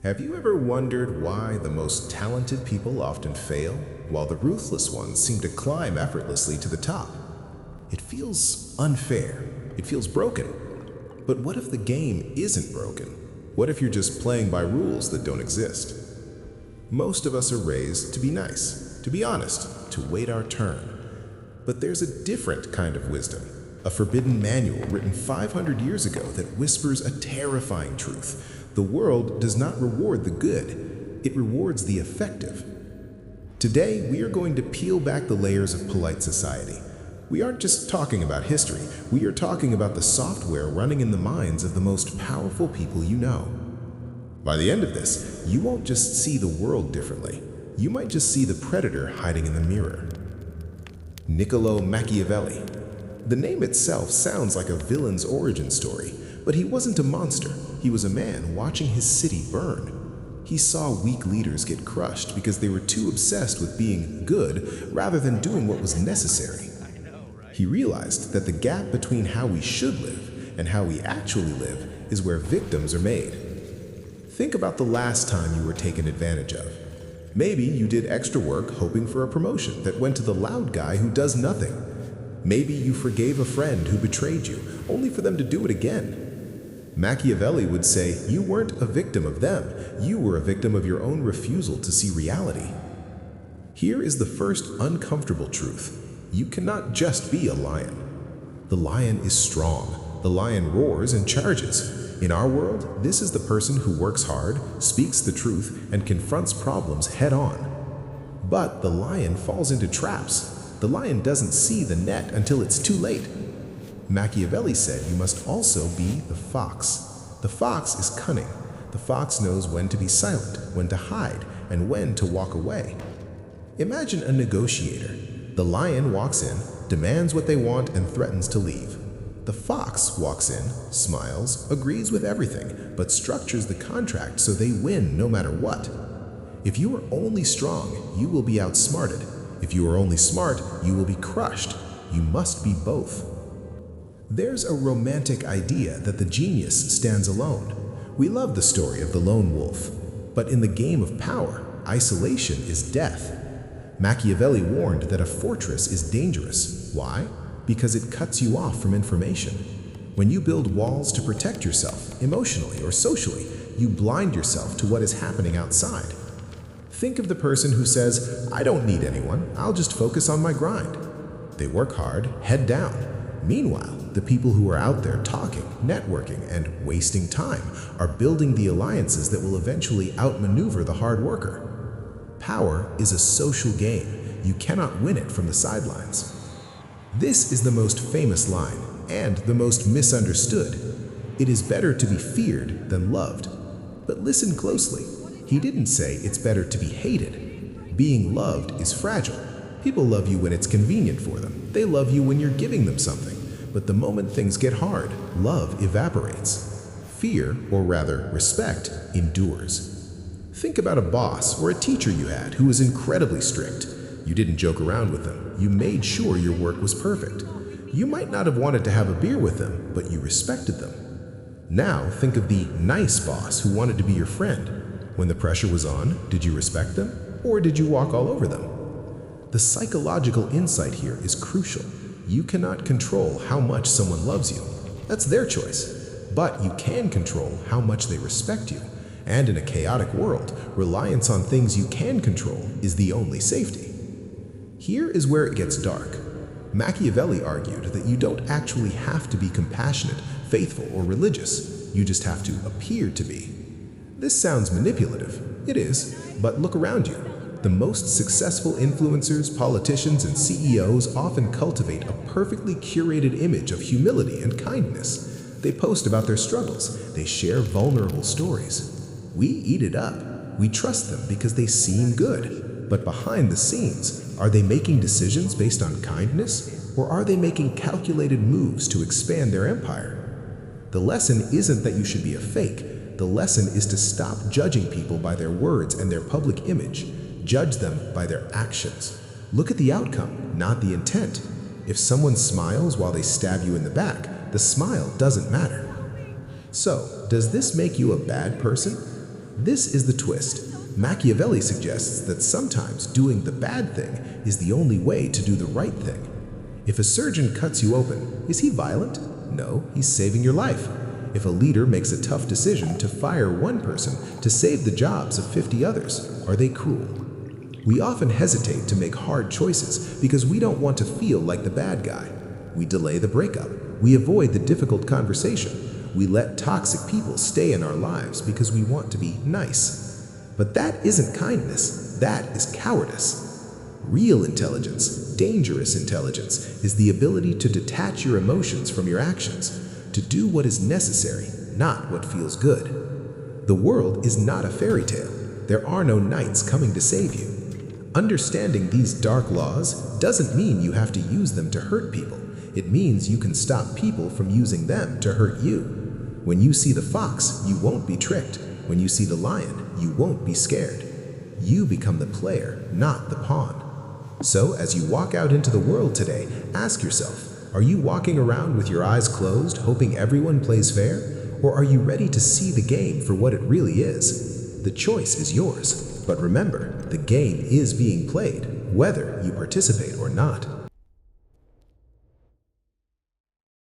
Have you ever wondered why the most talented people often fail, while the ruthless ones seem to climb effortlessly to the top? It feels unfair. It feels broken. But what if the game isn't broken? What if you're just playing by rules that don't exist? Most of us are raised to be nice, to be honest, to wait our turn. But there's a different kind of wisdom, a forbidden manual written 500 years ago that whispers a terrifying truth. The world does not reward the good, it rewards the effective. Today, we are going to peel back the layers of polite society. We aren't just talking about history, we are talking about the software running in the minds of the most powerful people you know. By the end of this, you won't just see the world differently, you might just see the predator hiding in the mirror. Niccolò Machiavelli. The name itself sounds like a villain's origin story, but he wasn't a monster. He was a man watching his city burn. He saw weak leaders get crushed because they were too obsessed with being good rather than doing what was necessary. He realized that the gap between how we should live and how we actually live is where victims are made. Think about the last time you were taken advantage of. Maybe you did extra work hoping for a promotion that went to the loud guy who does nothing. Maybe you forgave a friend who betrayed you, only for them to do it again. Machiavelli would say you weren't a victim of them, you were a victim of your own refusal to see reality. Here is the first uncomfortable truth. You cannot just be a lion. The lion is strong. The lion roars and charges. In our world, this is the person who works hard, speaks the truth, and confronts problems head on. But the lion falls into traps. The lion doesn't see the net until it's too late. Machiavelli said you must also be the fox. The fox is cunning. The fox knows when to be silent, when to hide, and when to walk away. Imagine a negotiator. The lion walks in, demands what they want, and threatens to leave. The fox walks in, smiles, agrees with everything, but structures the contract so they win no matter what. If you are only strong, you will be outsmarted. If you are only smart, you will be crushed. You must be both. There's a romantic idea that the genius stands alone. We love the story of the lone wolf. But in the game of power, isolation is death. Machiavelli warned that a fortress is dangerous. Why? Because it cuts you off from information. When you build walls to protect yourself, emotionally or socially, you blind yourself to what is happening outside. Think of the person who says, "I don't need anyone, I'll just focus on my grind." They work hard, head down. Meanwhile, the people who are out there talking, networking, and wasting time are building the alliances that will eventually outmaneuver the hard worker. Power is a social game. You cannot win it from the sidelines. This is the most famous line, and the most misunderstood. It is better to be feared than loved. But listen closely. He didn't say it's better to be hated. Being loved is fragile. People love you when it's convenient for them. They love you when you're giving them something. But the moment things get hard, love evaporates. Fear, or rather respect, endures. Think about a boss or a teacher you had who was incredibly strict. You didn't joke around with them. You made sure your work was perfect. You might not have wanted to have a beer with them, but you respected them. Now think of the nice boss who wanted to be your friend. When the pressure was on, did you respect them, or did you walk all over them? The psychological insight here is crucial. You cannot control how much someone loves you. That's their choice. But you can control how much they respect you. And in a chaotic world, reliance on things you can control is the only safety. Here is where it gets dark. Machiavelli argued that you don't actually have to be compassionate, faithful, or religious. You just have to appear to be. This sounds manipulative. It is, but look around you. The most successful influencers, politicians, and CEOs often cultivate a perfectly curated image of humility and kindness. They post about their struggles. They share vulnerable stories. We eat it up. We trust them because they seem good. But behind the scenes, are they making decisions based on kindness? Or are they making calculated moves to expand their empire? The lesson isn't that you should be a fake. The lesson is to stop judging people by their words and their public image. Judge them by their actions. Look at the outcome, not the intent. If someone smiles while they stab you in the back, the smile doesn't matter. So, does this make you a bad person? This is the twist. Machiavelli suggests that sometimes doing the bad thing is the only way to do the right thing. If a surgeon cuts you open, is he violent? No, he's saving your life. If a leader makes a tough decision to fire one person to save the jobs of 50 others, are they cruel? We often hesitate to make hard choices because we don't want to feel like the bad guy. We delay the breakup. We avoid the difficult conversation. We let toxic people stay in our lives because we want to be nice. But that isn't kindness. That is cowardice. Real intelligence, dangerous intelligence, is the ability to detach your emotions from your actions, to do what is necessary, not what feels good. The world is not a fairy tale. There are no knights coming to save you. Understanding these dark laws doesn't mean you have to use them to hurt people. It means you can stop people from using them to hurt you. When you see the fox, you won't be tricked. When you see the lion, you won't be scared. You become the player, not the pawn. So, as you walk out into the world today, ask yourself, are you walking around with your eyes closed, hoping everyone plays fair? Or are you ready to see the game for what it really is? The choice is yours. But remember, the game is being played, whether you participate or not.